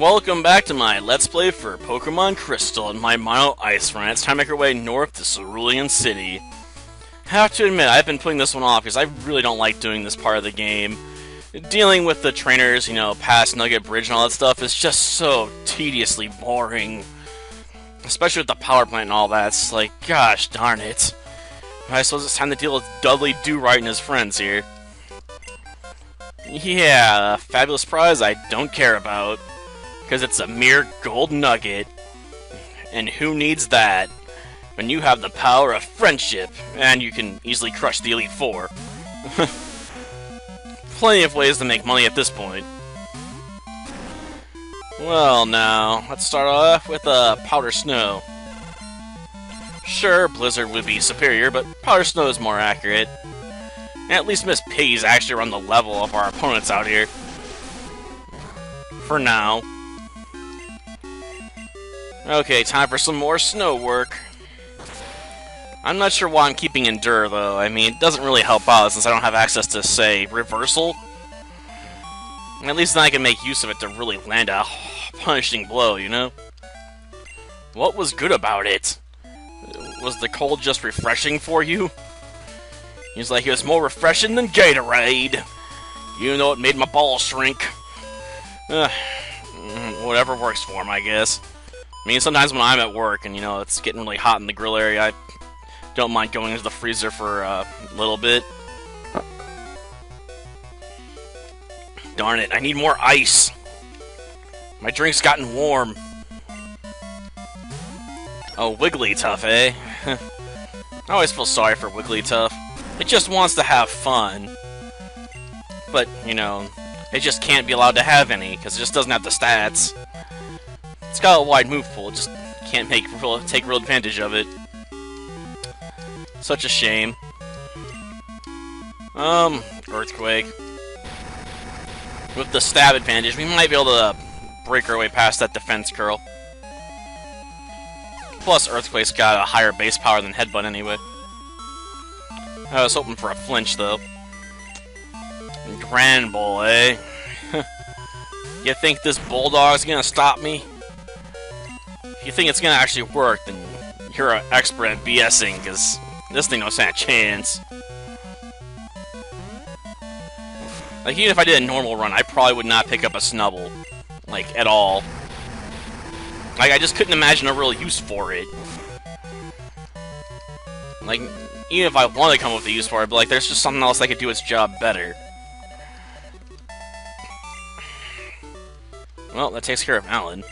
Welcome back to my Let's Play for Pokemon Crystal and my Mono Ice Run. It's time to make our way north to Cerulean City. I have to admit, I've been putting this one off because I really don't like doing this part of the game. Dealing with the trainers, past Nugget Bridge and all that stuff is just so tediously boring. Especially with the power plant and all that. It's like, gosh darn it. I suppose it's time to deal with Dudley Do-Right and his friends here. Yeah, a fabulous prize I don't care about. Because it's a mere gold nugget. And who needs that? When you have the power of friendship, and you can easily crush the Elite Four. Plenty of ways to make money at this point. Well now, let's start off with Powder Snow. Sure, Blizzard would be superior, but Powder Snow is more accurate. And at least Miss Piggy's actually around the level of our opponents out here. For now. Okay, time for some more snow work. I'm not sure why I'm keeping Endure, though. I mean, it doesn't really help out since I don't have access to, say, Reversal. At least then I can make use of it to really land a punishing blow, What was good about it? Was the cold just refreshing for you? He's like, it was more refreshing than Gatorade. Even though it made my balls shrink. Whatever works for him, I guess. I mean, sometimes when I'm at work and, it's getting really hot in the grill area, I don't mind going into the freezer for a little bit. Darn it, I need more ice. My drink's gotten warm. Oh, Wigglytuff, eh? I always feel sorry for Wigglytuff. It just wants to have fun. But, it just can't be allowed to have any, because it just doesn't have the stats. It's got a wide move pool, just can't take real advantage of it. Such a shame. Earthquake. With the stab advantage, we might be able to break our way past that defense curl. Plus, Earthquake's got a higher base power than Headbutt anyway. I was hoping for a flinch, though. Grand Bull, eh? You think this Bulldog's gonna stop me? If you think it's gonna actually work, then you're an expert at BSing, because this thing don't stand a chance. Like, even if I did a normal run, I probably would not pick up a Snubble. Like, at all. Like, I just couldn't imagine a real use for it. Like, even if I wanted to come up with a use for it, but like, there's just something else that could do its job better. Well, that takes care of Alan.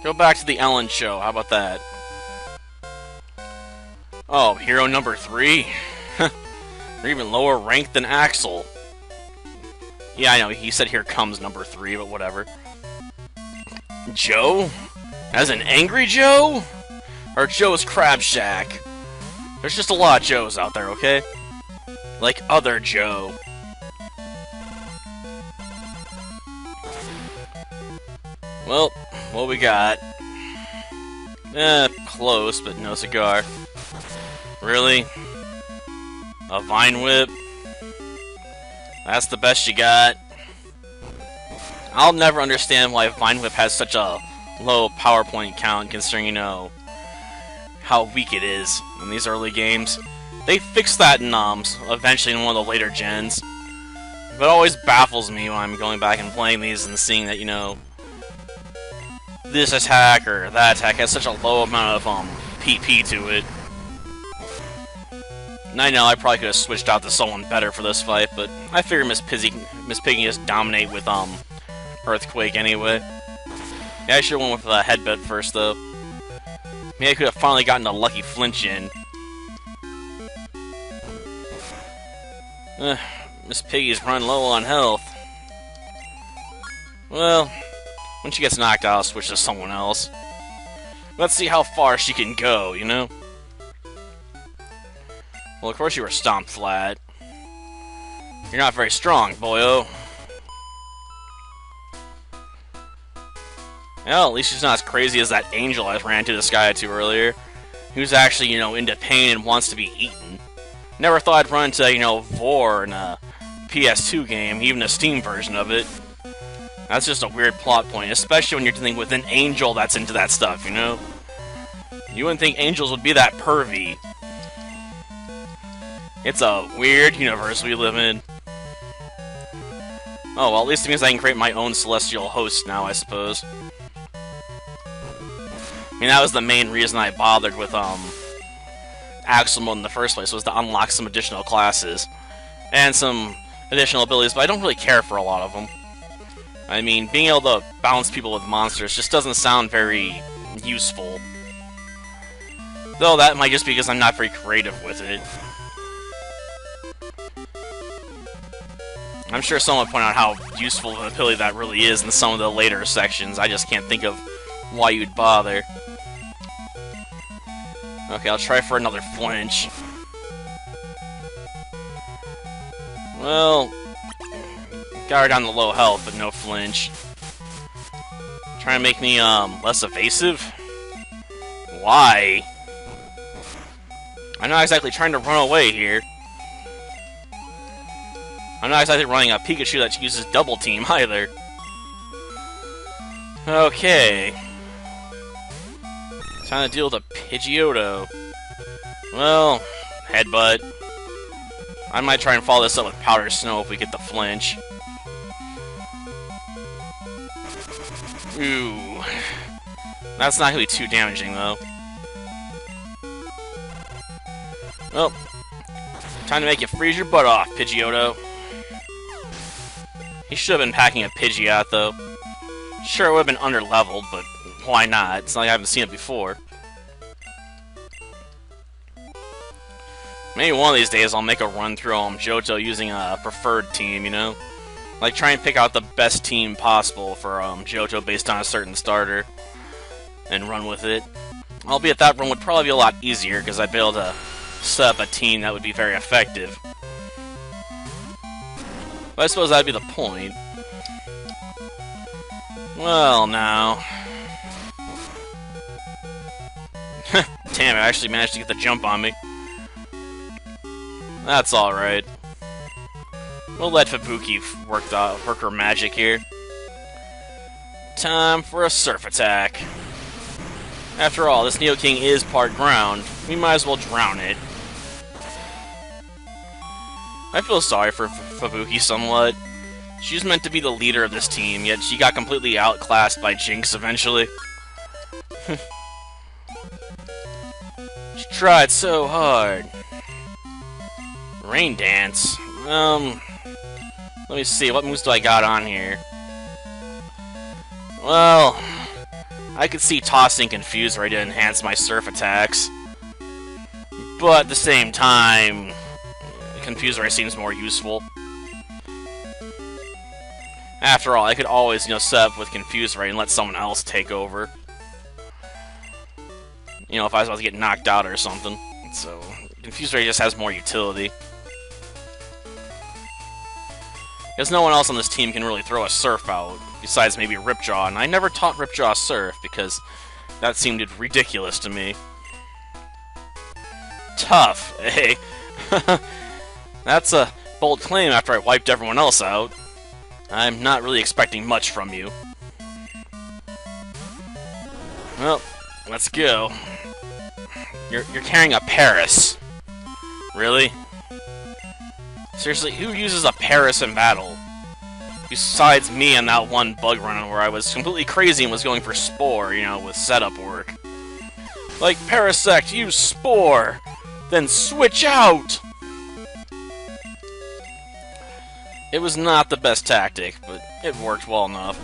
Go back to the Ellen show, how about that? Oh, hero number 3? They're even lower ranked than Axel. Yeah, I know, he said here comes number 3, but whatever. Joe? As an Angry Joe? Or Joe's Crab Shack? There's just a lot of Joes out there, okay? Like other Joe. Well, what we got? Close, but no cigar. Really? A Vine Whip? That's the best you got? I'll never understand why Vine Whip has such a low power point count, considering, how weak it is in these early games. They fixed that in, eventually in one of the later gens. But it always baffles me when I'm going back and playing these and seeing that, this attack or that attack has such a low amount of PP to it. And I know I probably could have switched out to someone better for this fight, but I figure Miss Piggy just dominate with Earthquake anyway. Yeah, I should have went with Headbutt first though. Maybe I could have finally gotten a lucky flinch in. Miss Piggy's running low on health. Well, when she gets knocked out, I'll switch to someone else. Let's see how far she can go, Well, of course you were stomped flat. You're not very strong, boyo. Well, at least she's not as crazy as that angel I ran into this guy to earlier. Who's actually, into pain and wants to be eaten. Never thought I'd run into, Vor in a PS2 game, even a Steam version of it. That's just a weird plot point, especially when you're dealing with an angel that's into that stuff, you know? You wouldn't think angels would be that pervy. It's a weird universe we live in. Oh, well, at least it means I can create my own celestial host now, I suppose. I mean, that was the main reason I bothered with, Axel Mode in the first place, was to unlock some additional classes. And some additional abilities, but I don't really care for a lot of them. I mean, being able to bounce people with monsters just doesn't sound very useful. Though that might just be because I'm not very creative with it. I'm sure someone will point out how useful of an ability that really is in some of the later sections. I just can't think of why you'd bother. Okay, I'll try for another flinch. Well, got her down to low health, but no flinch. Trying to make me, less evasive? Why? I'm not exactly trying to run away here. I'm not exactly running a Pikachu that uses Double Team, either. Okay. Time to deal with a Pidgeotto. Well, Headbutt. I might try and follow this up with Powder Snow if we get the flinch. Ooh. That's not going to be too damaging, though. Well, time to make you freeze your butt off, Pidgeotto. He should have been packing a Pidgeot, though. Sure, it would have been under-leveled, but why not? It's not like I haven't seen it before. Maybe one of these days I'll make a run through Johto using a preferred team, you know? Like, try and pick out the best team possible for Johto based on a certain starter, and run with it. Albeit that run would probably be a lot easier, because I'd be able to set up a team that would be very effective. But I suppose that'd be the point. Well, now... Damn, it actually managed to get the jump on me. That's alright. We'll let Fubuki work her magic here. Time for a Surf Attack. After all, this Neo King is part ground. We might as well drown it. I feel sorry for Fubuki somewhat. She's meant to be the leader of this team, yet she got completely outclassed by Jinx eventually. She tried so hard. Rain Dance. Let me see, what moves do I got on here? Well, I could see tossing Confuse Ray to enhance my surf attacks. But at the same time, Confuse Ray seems more useful. After all, I could always, set up with Confuse Ray and let someone else take over. If I was about to get knocked out or something. So, Confuse Ray just has more utility. Because no one else on this team can really throw a Surf out, besides maybe Ripjaw, and I never taught Ripjaw Surf, because that seemed ridiculous to me. Tough, eh? That's a bold claim after I wiped everyone else out. I'm not really expecting much from you. Well, let's go. You're carrying a Paris. Really? Seriously, who uses a Paris in battle? Besides me and that one bug run where I was completely crazy and was going for Spore, with setup work. Like, Parasect, use Spore! Then switch out! It was not the best tactic, but it worked well enough.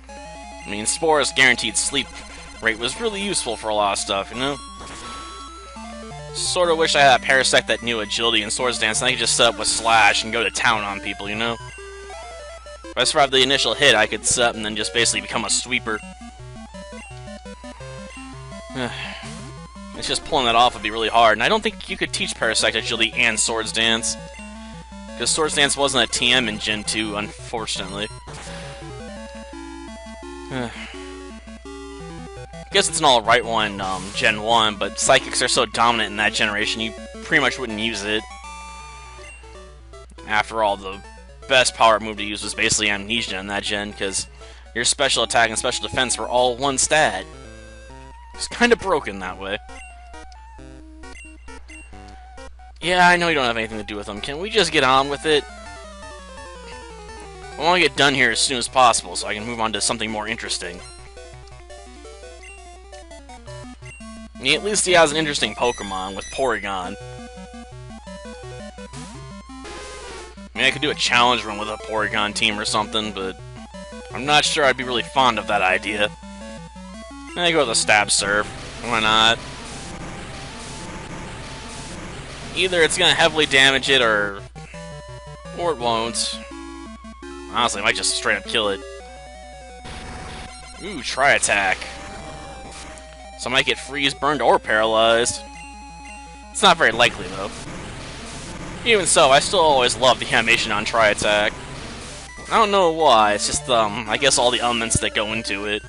I mean, Spore's guaranteed sleep rate was really useful for a lot of stuff, Sorta wish I had a Parasect that knew Agility and Swords Dance, and I could just set up with Slash and go to town on people, If I survived the initial hit, I could set up and then just basically become a sweeper. It's just pulling that off would be really hard, and I don't think you could teach Parasect Agility and Swords Dance. Because Swords Dance wasn't a TM in Gen 2, unfortunately. I guess it's an alright one, Gen 1, but Psychics are so dominant in that generation, you pretty much wouldn't use it. After all, the best power move to use was basically Amnesia in that gen, because your special attack and special defense were all one stat. It's kind of broken that way. Yeah, I know you don't have anything to do with them. Can we just get on with it? I want to get done here as soon as possible so I can move on to something more interesting. Yeah, at least he has an interesting Pokemon with Porygon. I mean, I could do a challenge run with a Porygon team or something, but I'm not sure I'd be really fond of that idea. I go with a Stab Surf. Why not? Either it's gonna heavily damage it, or it won't. Honestly, I might just straight up kill it. Ooh, Tri Attack. So I might get freeze, burned, or paralyzed. It's not very likely, though. Even so, I still always love the animation on Tri Attack. I don't know why, it's just, I guess all the elements that go into it.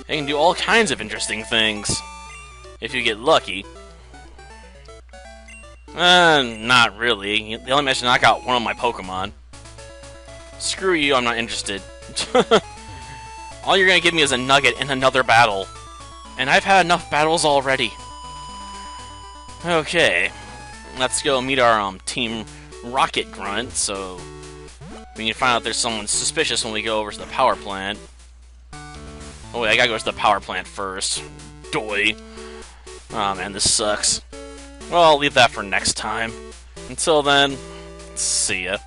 It can do all kinds of interesting things, if you get lucky. Not really. They only managed to knock out one of my Pokemon. Screw you, I'm not interested. All you're gonna give me is a nugget in another battle. And I've had enough battles already. Okay. Let's go meet our, Team Rocket Grunt, so we can find out there's someone suspicious when we go over to the power plant. Oh wait, I gotta go to the power plant first. Doy. Oh man, this sucks. Well, I'll leave that for next time. Until then, see ya.